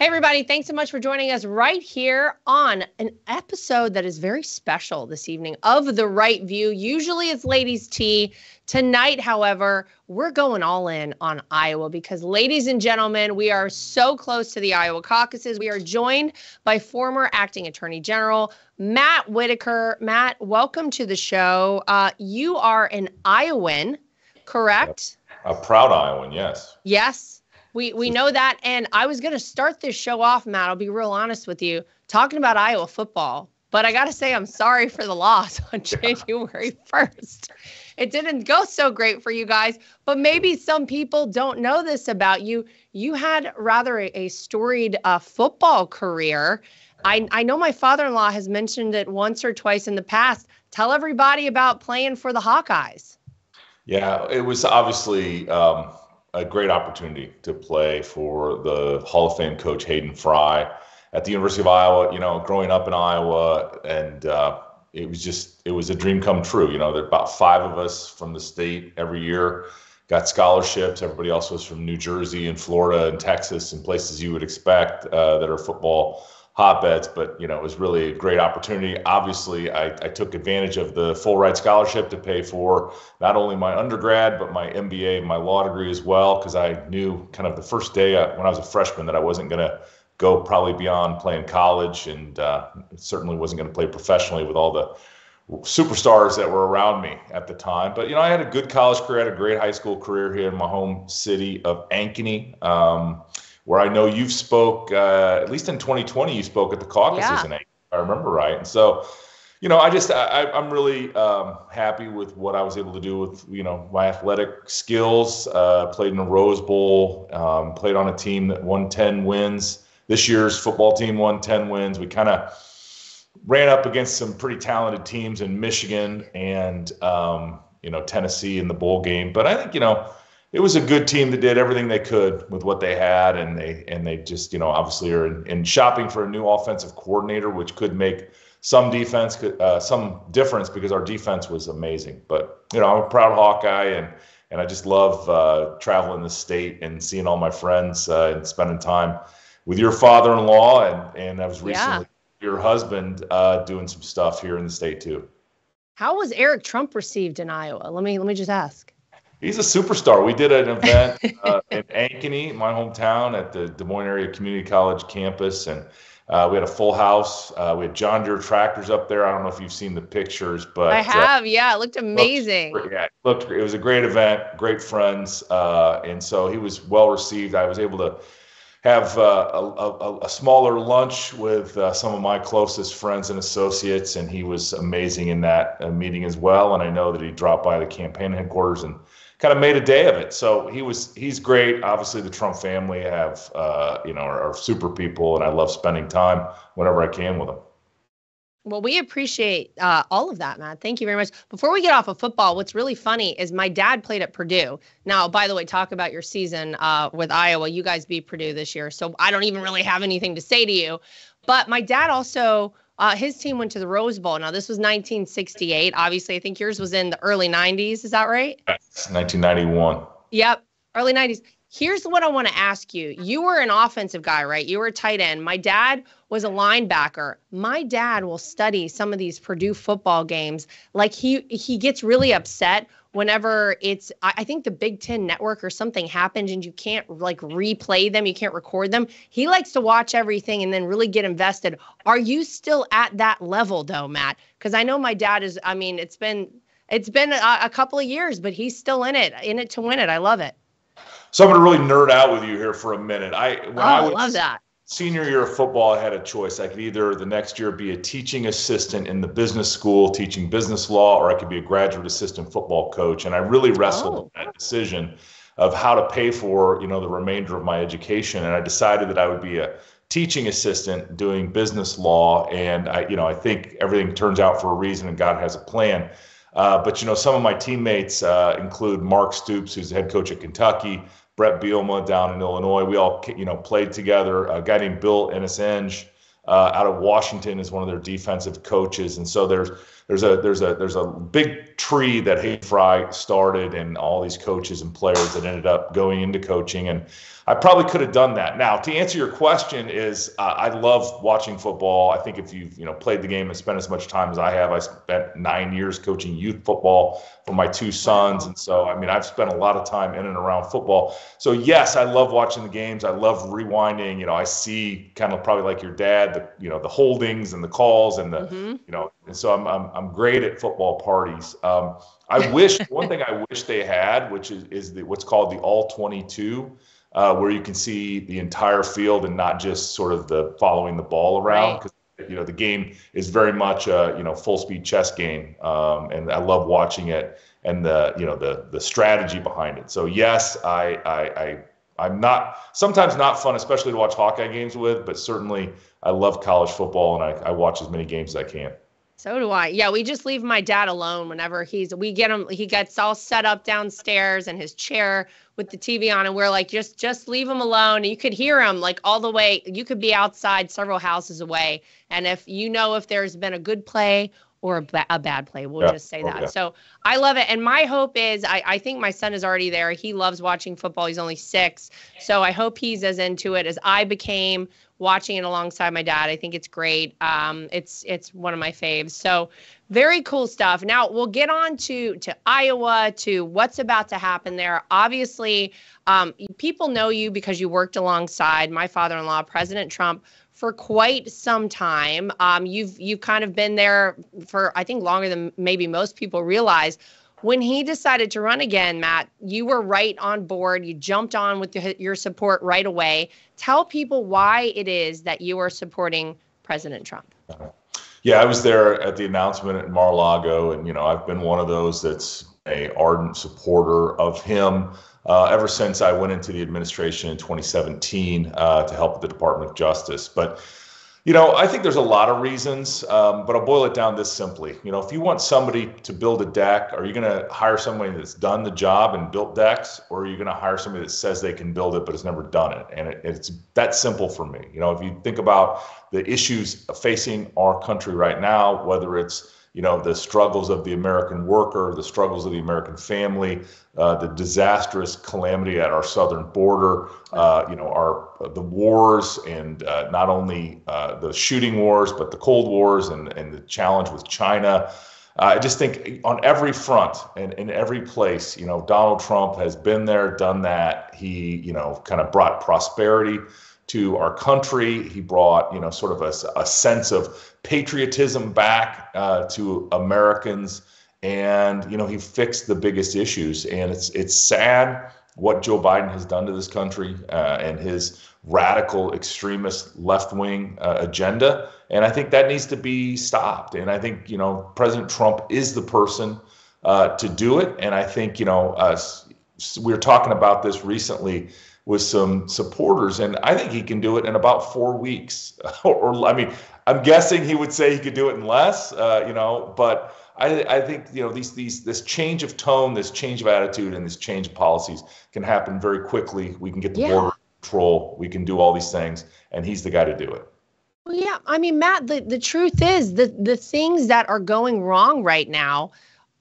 Hey, everybody. Thanks so much for joining us right here on an episode that is very special this evening of The Right View. Usually it's ladies' tea. Tonight, however, we're going all in on Iowa because, ladies and gentlemen, we are so close to the Iowa caucuses. We are joined by former acting attorney general Matt Whitaker. Matt, welcome to the show. You are an Iowan, correct? A proud Iowan, yes. Yes. We know that, and I was going to start this show off, Matt, I'll be real honest with you, talking about Iowa football, but I got to say I'm sorry for the loss on January 1st. It didn't go so great for you guys, but maybe some people don't know this about you. You had rather a storied football career. I know my father-in-law has mentioned it once or twice in the past. Tell everybody about playing for the Hawkeyes. Yeah, it was obviously a great opportunity to play for the Hall of Fame coach Hayden Fry at the University of Iowa. You know, growing up in Iowa, and it was a dream come true. You know, there are about 5 of us from the state every year got scholarships. Everybody else was from New Jersey and Florida and Texas and places you would expect that are football hotbeds. But, you know, it was really a great opportunity. Obviously, I took advantage of the full ride scholarship to pay for not only my undergrad, but my MBA and my law degree as well, because I knew kind of the first day when I was a freshman that I wasn't going to go probably beyond playing college, and certainly wasn't going to play professionally with all the superstars that were around me at the time. But, you know, I had a good college career, I had a great high school career here in my home city of Ankeny, where I know you've spoke, at least in 2020, you spoke at the caucuses in Ankeny, if I remember right. And so, you know, I'm really happy with what I was able to do with, you know, my athletic skills. Played in a Rose Bowl, played on a team that won 10 wins. This year's football team won 10 wins. We kind of ran up against some pretty talented teams in Michigan and, you know, Tennessee in the bowl game. But I think, you know, it was a good team that did everything they could with what they had, and they just, you know, obviously are in shopping for a new offensive coordinator, which could make some difference because our defense was amazing. But, you know, I'm a proud Hawkeye, and I just love traveling the state and seeing all my friends and spending time with your father-in-law, and I was recently your husband doing some stuff here in the state too. How was Lara Trump received in Iowa? Let me just ask. He's a superstar. We did an event in Ankeny, my hometown, at the Des Moines Area Community College campus, and we had a full house. We had John Deere tractors up there. I don't know if you've seen the pictures, but I have. Yeah, it looked amazing. It was a great event, great friends, and so he was well received. I was able to have a smaller lunch with some of my closest friends and associates, and he was amazing in that meeting as well. And I know that he dropped by the campaign headquarters and kind of made a day of it. So he's great. Obviously, the Trump family are super people, and I love spending time whenever I can with them. Well, we appreciate all of that, Matt. Thank you very much. Before we get off of football, what's really funny is my dad played at Purdue. Now, by the way, talk about your season with Iowa. You guys beat Purdue this year, so I don't even really have anything to say to you. But my dad also, his team went to the Rose Bowl. Now, this was 1968. Obviously, I think yours was in the early 90s. Is that right? Yes, 1991. Yep, early 90s. Here's what I want to ask you. You were an offensive guy, right? You were a tight end. My dad was a linebacker. My dad will study some of these Purdue football games. Like he gets really upset whenever it's, I think the Big Ten Network or something happens and you can't like replay them. You can't record them. He likes to watch everything and then really get invested. Are you still at that level though, Matt? Because I know my dad is, I mean, it's been a couple of years, but he's still in it to win it. I love it. So I'm going to really nerd out with you here for a minute. I love that. Senior year of football, I had a choice. I could either the next year be a teaching assistant in the business school, teaching business law, or I could be a graduate assistant football coach. And I really wrestled with that decision of how to pay for, you know, the remainder of my education. And I decided that I would be a teaching assistant doing business law. And I think everything turns out for a reason, and God has a plan. But, you know, some of my teammates include Mark Stoops, who's the head coach at Kentucky, Brett Bielema down in Illinois. We all, you know, played together. A guy named Bill Ennis-Enge out of Washington is one of their defensive coaches. And so there's a big tree that Hayden Fry started, and all these coaches and players that ended up going into coaching. And I probably could have done that. Now, to answer your question, is I love watching football. I think if you've played the game and spent as much time as I have, I spent 9 years coaching youth football for my two sons, and so I've spent a lot of time in and around football. So yes, I love watching the games. I love rewinding. I see kind of probably like your dad, the holdings and the calls and the and so I'm great at football parties. I wish one thing I wish they had, which is what's called the all 22. Where you can see the entire field and not just sort of the following the ball around, because the game is very much a full speed chess game, and I love watching it and the strategy behind it. So yes, I'm not sometimes not fun, especially to watch Hawkeye games with, but certainly I love college football and I watch as many games as I can. So do I. Yeah, we just leave my dad alone whenever he gets all set up downstairs in his chair with the TV on, and we're like, just leave him alone. And you could hear him like all the way. You could be outside several houses away, and if there's been a good play or a bad play, we'll just say that. So I love it. And my hope is, I think my son is already there. He loves watching football. He's only 6. So I hope he's as into it as I became watching it alongside my dad. I think it's great. It's one of my faves. So very cool stuff. Now we'll get on to Iowa, to what's about to happen there. Obviously, people know you because you worked alongside my father-in-law, President Trump, for quite some time. You've kind of been there for, I think, longer than maybe most people realize. When he decided to run again, Matt, you were right on board. You jumped on with your support right away. Tell people why it is that you are supporting President Trump. Yeah, I was there at the announcement at Mar-a-Lago, and I've been one of those that's an ardent supporter of him ever since I went into the administration in 2017 to help with the Department of Justice. But I think there's a lot of reasons, but I'll boil it down this simply. If you want somebody to build a deck, are you going to hire somebody that's done the job and built decks, or are you going to hire somebody that says they can build it but has never done it? And it's that simple for me. If you think about the issues facing our country right now, whether it's the struggles of the American worker, the struggles of the American family, the disastrous calamity at our southern border, the wars, and not only the shooting wars, but the Cold Wars and the challenge with China. I just think on every front and in every place, Donald Trump has been there, done that. He, kind of brought prosperity to our country. He brought, sort of a sense of patriotism back to Americans, and he fixed the biggest issues. And it's sad what Joe Biden has done to this country and his radical extremist left-wing agenda. And I think that needs to be stopped. And I think President Trump is the person to do it. And I think we were talking about this recently with some supporters, and I think he can do it in about 4 weeks. I'm guessing he would say he could do it in less, but I think, this change of tone, this change of attitude, and this change of policies can happen very quickly. We can get the border control. We can do all these things, and he's the guy to do it. Well, yeah. Matt, the truth is the things that are going wrong right now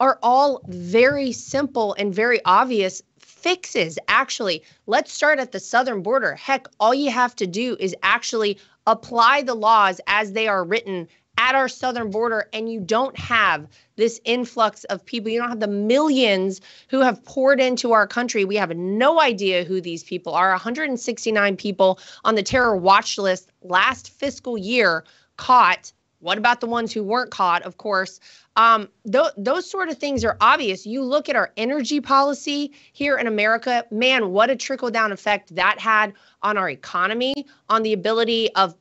are all very simple and very obvious fixes. Actually, let's start at the southern border. Heck, all you have to do is actually apply the laws as they are written at our southern border, and you don't have this influx of people. You don't have the millions who have poured into our country. We have no idea who these people are. 169 people on the terror watch list last fiscal year caught. What about the ones who weren't caught? Of course, those sort of things are obvious. You look at our energy policy here in America, man, what a trickle-down effect that had on our economy, on the ability of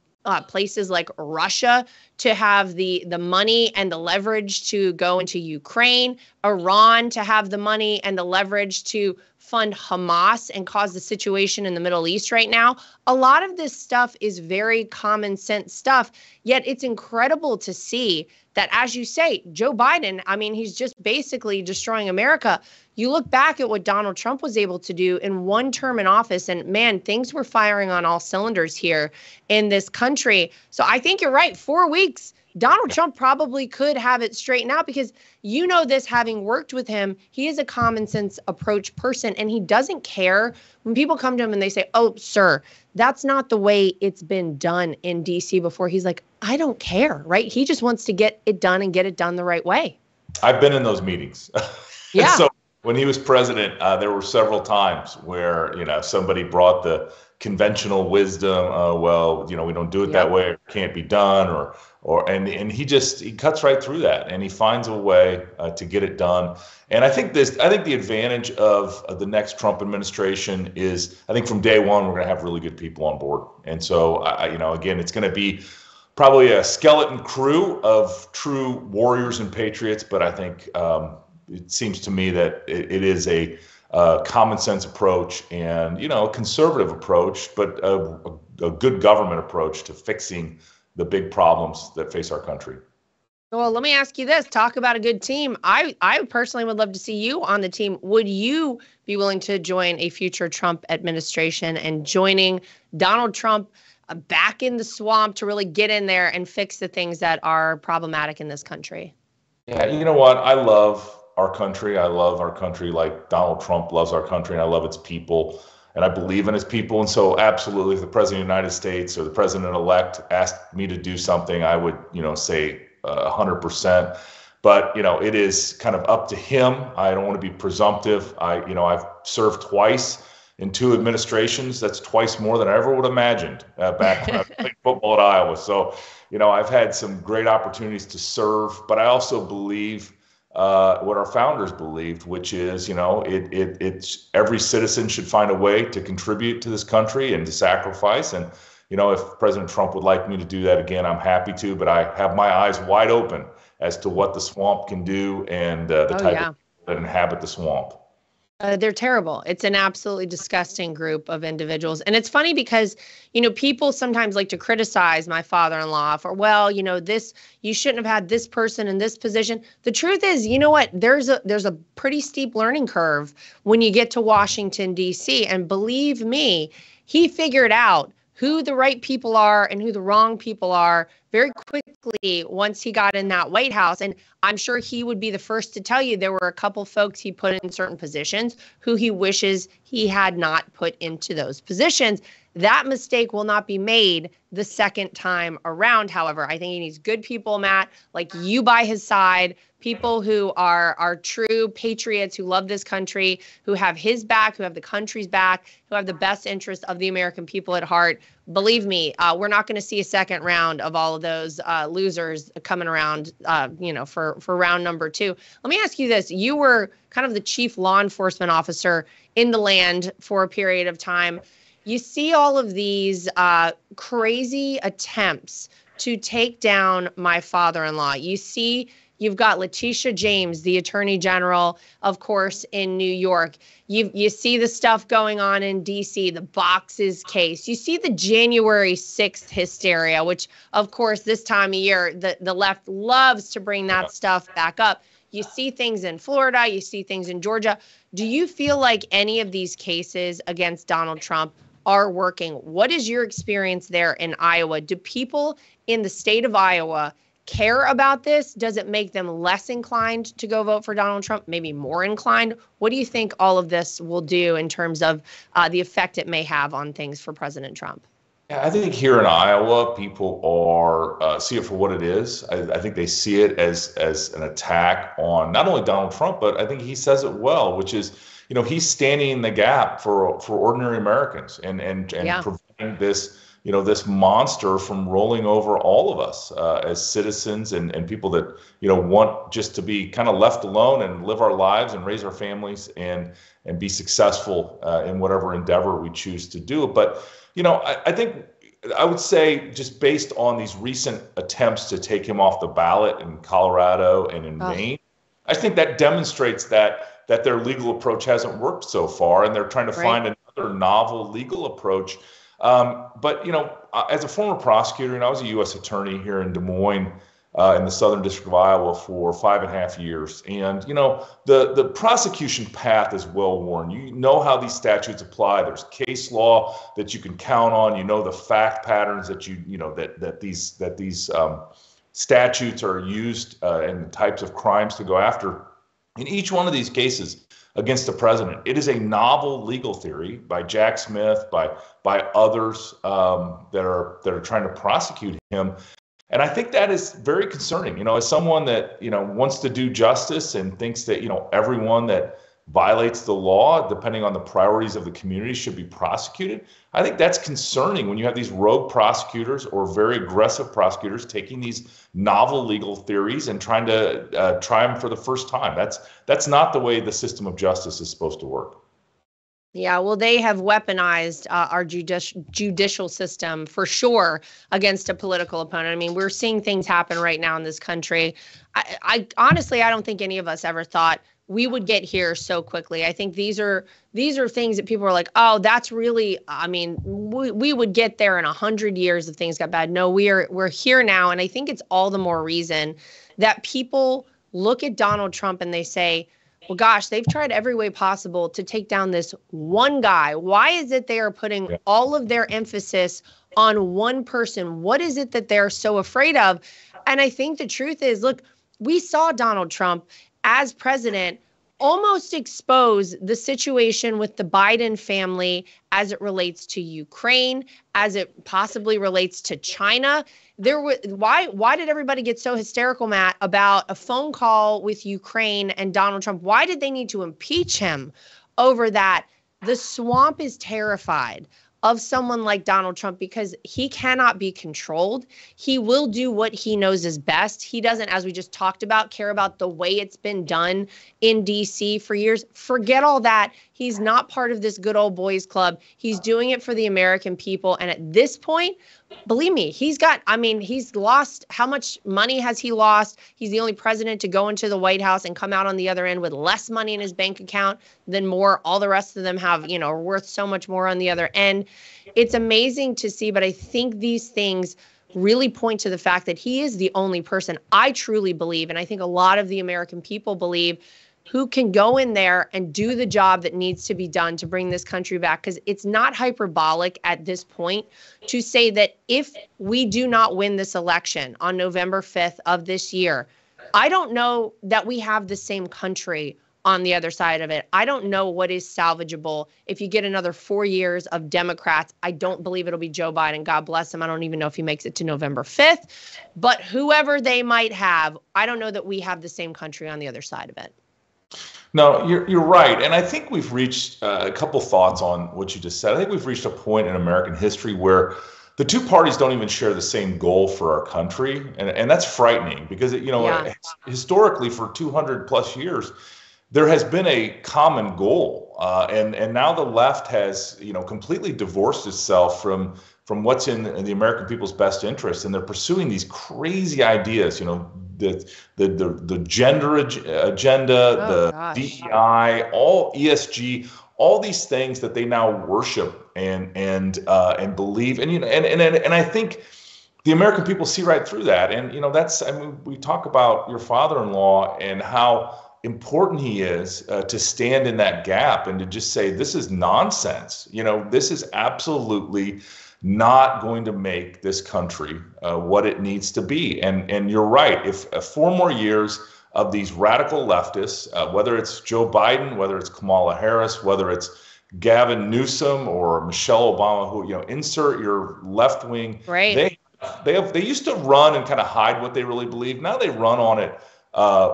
places like Russia to have the money and the leverage to go into Ukraine, Iran to have the money and the leverage to fund Hamas and cause the situation in the Middle East right now. A lot of this stuff is very common sense stuff, yet it's incredible to see that, as you say, Joe Biden, he's just basically destroying America. You look back at what Donald Trump was able to do in one term in office, and man, things were firing on all cylinders here in this country. So I think you're right. 4 weeks Donald Trump probably could have it straightened out because you know this, having worked with him, he is a common sense approach person, and he doesn't care when people come to him and they say, oh, sir, that's not the way it's been done in D.C. before. He's like, I don't care, right? He just wants to get it done and get it done the right way. I've been in those meetings. Yeah. So when he was president, there were several times where, somebody brought the conventional wisdom, well, we don't do it that way, it can't be done, and he cuts right through that, and he finds a way to get it done. And I think the advantage of the next Trump administration is, I think from day one, we're going to have really good people on board. And so, again, it's going to be probably a skeleton crew of true warriors and patriots, but I think it seems to me that it is a common sense approach and, a conservative approach, but a good government approach to fixing the big problems that face our country. Well, let me ask you this. Talk about a good team. I personally would love to see you on the team. Would you be willing to join a future Trump administration and joining Donald Trump back in the swamp to really get in there and fix the things that are problematic in this country? Yeah, you know what? I love our country. I love our country like Donald Trump loves our country, and I love its people, and I believe in its people. And so absolutely, if the President of the United States or the President-elect asked me to do something, I would, say 100%. But, it is kind of up to him. I don't want to be presumptive. I've served twice in 2 administrations. That's twice more than I ever would have imagined back when I played football at Iowa. So, I've had some great opportunities to serve, but I also believe what our founders believed, which is, it's every citizen should find a way to contribute to this country and to sacrifice. And, if President Trump would like me to do that again, I'm happy to, but I have my eyes wide open as to what the swamp can do and the type of people that inhabit the swamp. They're terrible. It's an absolutely disgusting group of individuals. And it's funny because, people sometimes like to criticize my father-in-law for, well, this, you shouldn't have had this person in this position. The truth is, you know what? There's a pretty steep learning curve when you get to Washington, D.C. And believe me, he figured out who the right people are and who the wrong people are very quickly once he got in that White House. And I'm sure he would be the first to tell you there were a couple folks he put in certain positions who he wishes he had not put into those positions. That mistake will not be made the second time around. However, I think he needs good people, Matt, like you by his side, people who are true patriots, who love this country, who have his back, who have the country's back, who have the best interest of the American people at heart. Believe me, we're not going to see a second round of all of those losers coming around, for round number 2. Let me ask you this. You were kind of the chief law enforcement officer in the land for a period of time. You see all of these crazy attempts to take down my father-in-law. You've got Letitia James, the Attorney General, of course, in New York. You see the stuff going on in D.C., the Boxes case. You see the January 6th hysteria, which, of course, this time of year, the left loves to bring that stuff back up. You see things in Florida. You see things in Georgia. Do you feel like any of these cases against Donald Trump are working? What is your experience there in Iowa? Do people in the state of Iowa care about this? Does it make them less inclined to go vote for Donald Trump, maybe more inclined? What do you think all of this will do in terms of the effect it may have on things for President Trump? Yeah, I think here in Iowa, people are see it for what it is. I think they see it as an attack on not only Donald Trump, but I think he says it well, which is, he's standing in the gap for ordinary Americans and preventing this, this monster from rolling over all of us as citizens and people that, want just to be kind of left alone and live our lives and raise our families and be successful in whatever endeavor we choose to do. But, I think I would say just based on these recent attempts to take him off the ballot in Colorado and in Maine, I think that demonstrates that their legal approach hasn't worked so far, and they're trying to find another novel legal approach. But, as a former prosecutor, and I was a U.S. attorney here in Des Moines in the Southern District of Iowa for 5.5 years. And, the prosecution path is well worn. You know how these statutes apply. There's case law that you can count on. The fact patterns that that these statutes are used and the types of crimes to go after. In each one of these cases against the president, it is a novel legal theory by Jack Smith, by others that are trying to prosecute him. And I think that is very concerning, as someone that, wants to do justice and thinks that, everyone that violates the law, depending on the priorities of the community, should be prosecuted. I think that's concerning when you have these rogue prosecutors or very aggressive prosecutors taking these novel legal theories and trying to try them for the first time. That's not the way the system of justice is supposed to work. Yeah, well, they have weaponized our judicial system for sure against a political opponent. I mean, we're seeing things happen right now in this country. I honestly, I don't think any of us ever thought we would get here so quickly. I think these are things that people are like, oh, that's really, I mean, we would get there in 100 years if things got bad. No, we're here now. And I think it's all the more reason that people look at Donald Trump and they say, well, gosh, they've tried every way possible to take down this one guy. Why is it they are putting all of their emphasis on one person? What is it that they're so afraid of? And I think the truth is, look, we saw Donald Trump as president almost expose the situation with the Biden family as it relates to Ukraine, as it possibly relates to China. Why did everybody get so hysterical, Matt, about a phone call with Ukraine and Donald Trump? Why did they need to impeach him over that? The swamp is terrified of someone like Donald Trump because he cannot be controlled. He will do what he knows is best. He doesn't, as we just talked about, care about the way it's been done in D.C. for years. Forget all that. He's not part of this good old boys club. He's doing it for the American people. And at this point, believe me, he's lost. How much money has he lost? He's the only president to go into the White House and come out on the other end with less money in his bank account than more. All the rest of them have, are worth so much more on the other end. It's amazing to see, but I think these things really point to the fact that he is the only person I truly believe, and I think a lot of the American people believe, who can go in there and do the job that needs to be done to bring this country back. Because it's not hyperbolic at this point to say that if we do not win this election on November 5th of this year, I don't know that we have the same country on the other side of it. I don't know what is salvageable if you get another 4 years of Democrats. I don't believe it'll be Joe Biden. God bless him. I don't even know if he makes it to November 5th. But whoever they might have, I don't know that we have the same country on the other side of it. No, you're right. And I think we've reached a couple thoughts on what you just said. I think we've reached a point in American history where the two parties don't even share the same goal for our country. And that's frightening because, historically for 200 plus years, there has been a common goal. And now the left has, completely divorced itself from what's in the American people's best interest. And they're pursuing these crazy ideas, the gender agenda, DEI, all ESG, all these things that they now worship and believe. And I think the American people see right through that. And, we talk about your father-in-law and how important he is to stand in that gap and to just say, this is nonsense. This is absolutely not going to make this country what it needs to be. And you're right. If 4 more years of these radical leftists, whether it's Joe Biden, whether it's Kamala Harris, whether it's Gavin Newsom or Michelle Obama, who, insert your left wing, right. They used to run and kind of hide what they really believe. Now they run on it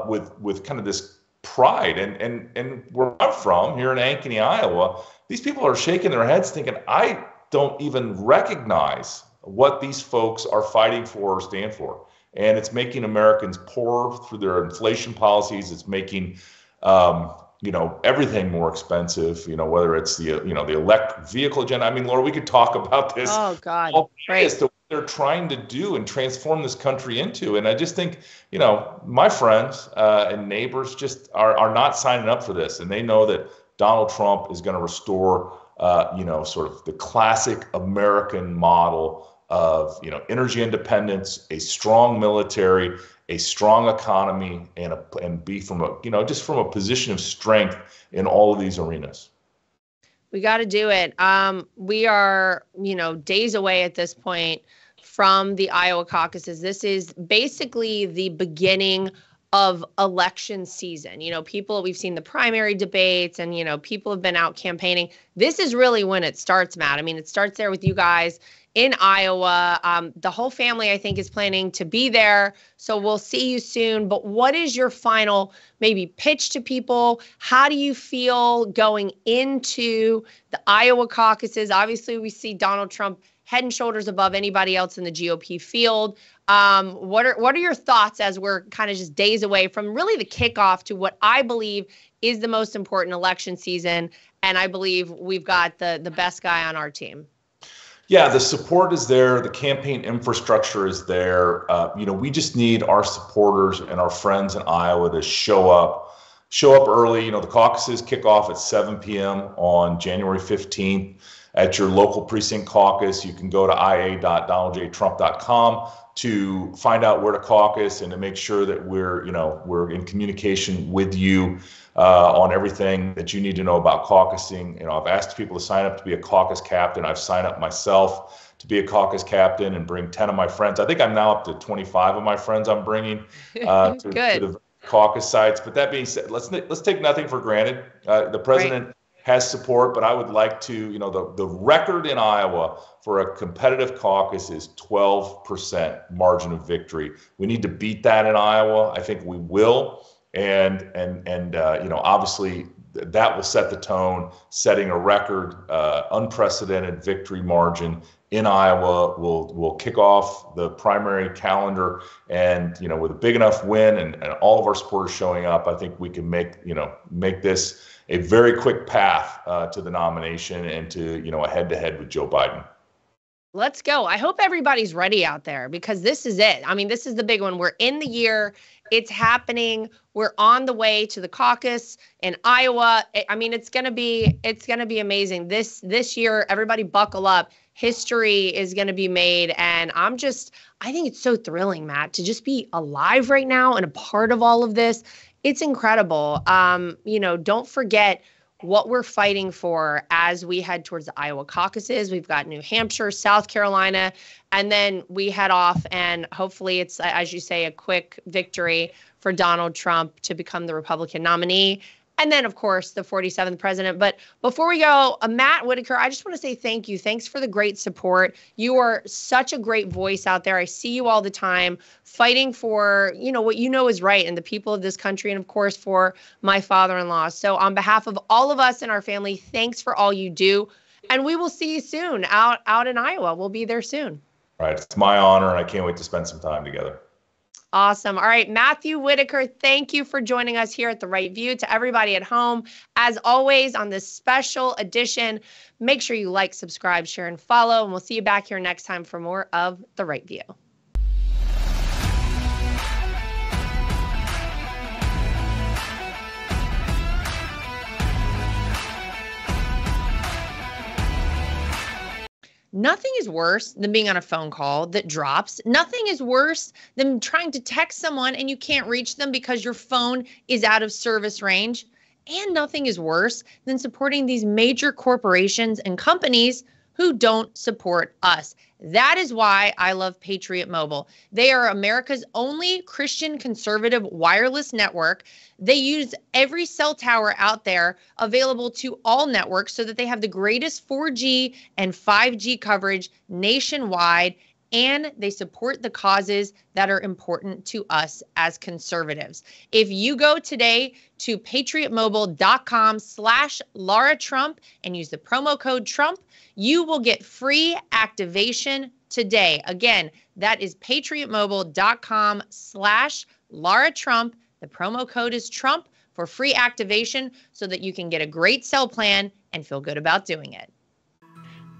with kind of this pride. And where I'm from, here in Ankeny, Iowa, these people are shaking their heads thinking, I don't even recognize what these folks are fighting for or stand for. And it's making Americans poorer through their inflation policies. It's making, everything more expensive, whether it's the electric vehicle agenda. I mean, Laura, we could talk about this. Oh, God. Right. As to what they're trying to do and transform this country into. And I just think, my friends and neighbors just are not signing up for this. And they know that Donald Trump is going to restore sort of the classic American model of, energy independence, a strong military, a strong economy, and be from just from a position of strength in all of these arenas. We got to do it. We are, days away at this point from the Iowa caucuses. This is basically the beginning of election season. You know, we've seen the primary debates and, you know, people have been out campaigning. This is really when it starts, Matt. I mean, it starts there with you guys in Iowa. The whole family, I think, is planning to be there. So we'll see you soon. But what is your final maybe pitch to people? How do you feel going into the Iowa caucuses? Obviously, we see Donald Trump head and shoulders above anybody else in the GOP field. What are your thoughts as we're kind of just days away from really the kickoff to what I believe is the most important election season? And I believe we've got the best guy on our team. Yeah, the support is there. The campaign infrastructure is there. You know, we just need our supporters and our friends in Iowa to show up early. You know, the caucuses kick off at 7 p.m. on January 15th at your local precinct caucus. You can go to ia.donaldjtrump.com to find out where to caucus and to make sure that we're in communication with you on everything that you need to know about caucusing. You know, I've asked people to sign up to be a caucus captain. I've signed up myself to be a caucus captain and bring 10 of my friends. I think I'm now up to 25 of my friends I'm bringing to the caucus sites. But that being said, let's take nothing for granted. The president has support, but I would like to, you know, the record in Iowa for a competitive caucus is 12% margin of victory. We need to beat that in Iowa. I think we will. And you know, obviously that will set the tone, setting a record, unprecedented victory margin in Iowa. We'll kick off the primary calendar, and, you know, with a big enough win and all of our supporters showing up, I think we can make this a very quick path to the nomination and to, you know, a head-to-head with Joe Biden. Let's go. I hope everybody's ready out there, because this is it. I mean, this is the big one. We're in the year. It's happening. We're on the way to the caucus in Iowa. I mean, it's gonna be amazing. This year, everybody buckle up. History is gonna be made, and I think it's so thrilling, Matt, to just be alive right now and a part of all of this. It's incredible. You know, don't forget what we're fighting for as we head towards the Iowa caucuses. We've got New Hampshire, South Carolina, and then we head off, and hopefully it's, as you say, a quick victory for Donald Trump to become the Republican nominee. And then, of course, the 47th president. But before we go, Matt Whitaker, I just want to say thank you. Thanks for the great support. You are such a great voice out there. I see you all the time fighting for, you know, what you know is right and the people of this country, and, of course, for my father-in-law. So on behalf of all of us and our family, thanks for all you do. And we will see you soon out in Iowa. We'll be there soon. All right. It's my honor, and I can't wait to spend some time together. Awesome. All right, Matthew Whitaker, thank you for joining us here at The Right View. To everybody at home, as always, on this special edition, make sure you like, subscribe, share, and follow, and we'll see you back here next time for more of The Right View. Nothing is worse than being on a phone call that drops. Nothing is worse than trying to text someone and you can't reach them because your phone is out of service range. And nothing is worse than supporting these major corporations and companies who don't support us. That is why I love Patriot Mobile. They are America's only Christian conservative wireless network. They use every cell tower out there available to all networks so that they have the greatest 4G and 5G coverage nationwide, and they support the causes that are important to us as conservatives. If you go today to patriotmobile.com/Lara Trump and use the promo code Trump, you will get free activation today. Again, that is patriotmobile.com/Lara Trump. The promo code is Trump for free activation so that you can get a great cell plan and feel good about doing it.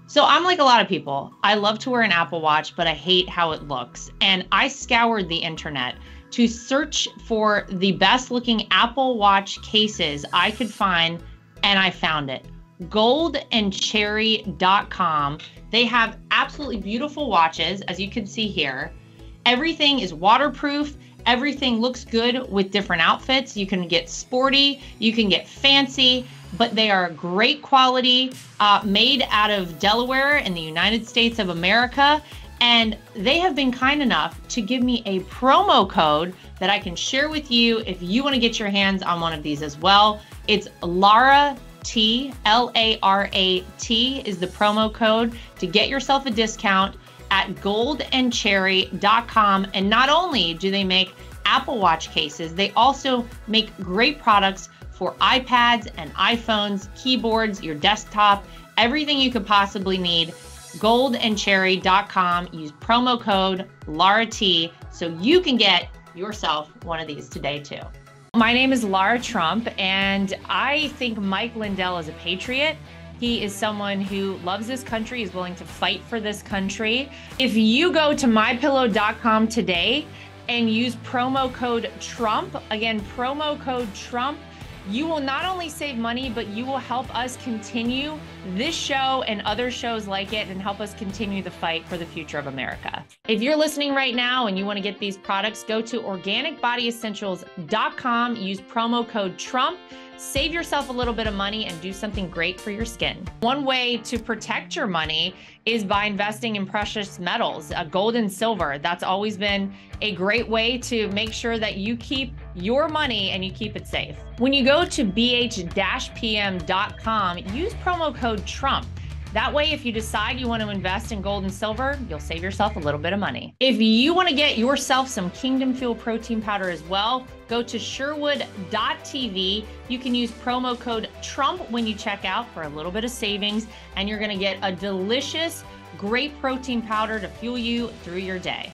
So I'm like a lot of people. I love to wear an Apple Watch, but I hate how it looks. And I scoured the internet to search for the best looking Apple Watch cases I could find, and I found it. goldandcherry.com. They have absolutely beautiful watches, as you can see here. Everything is waterproof. Everything looks good with different outfits. You can get sporty, you can get fancy, but they are great quality, made out of Delaware in the United States of America. And they have been kind enough to give me a promo code that I can share with you if you want to get your hands on one of these as well. It's Lara T, L-A-R-A-T is the promo code to get yourself a discount at goldandcherry.com. And not only do they make Apple Watch cases, they also make great products for iPads and iPhones, keyboards, your desktop, everything you could possibly need. Goldandcherry.com. Use promo code LARAT so you can get yourself one of these today too. My name is Lara Trump, and I think Mike Lindell is a patriot. He is someone who loves this country, is willing to fight for this country. If you go to mypillow.com today and use promo code Trump, again, promo code Trump, you will not only save money, but you will help us continue this show and other shows like it and help us continue the fight for the future of America. If you're listening right now and you want to get these products, go to organicbodyessentials.com, use promo code Trump, save yourself a little bit of money and do something great for your skin. One way to protect your money is by investing in precious metals, gold and silver. That's always been a great way to make sure that you keep your money and you keep it safe. When you go to bh-pm.com, use promo code Trump. That way, if you decide you want to invest in gold and silver, you'll save yourself a little bit of money. If you want to get yourself some Kingdom Fuel protein powder as well, go to sherwood.tv. You can use promo code Trump when you check out for a little bit of savings, and you're going to get a delicious, great protein powder to fuel you through your day.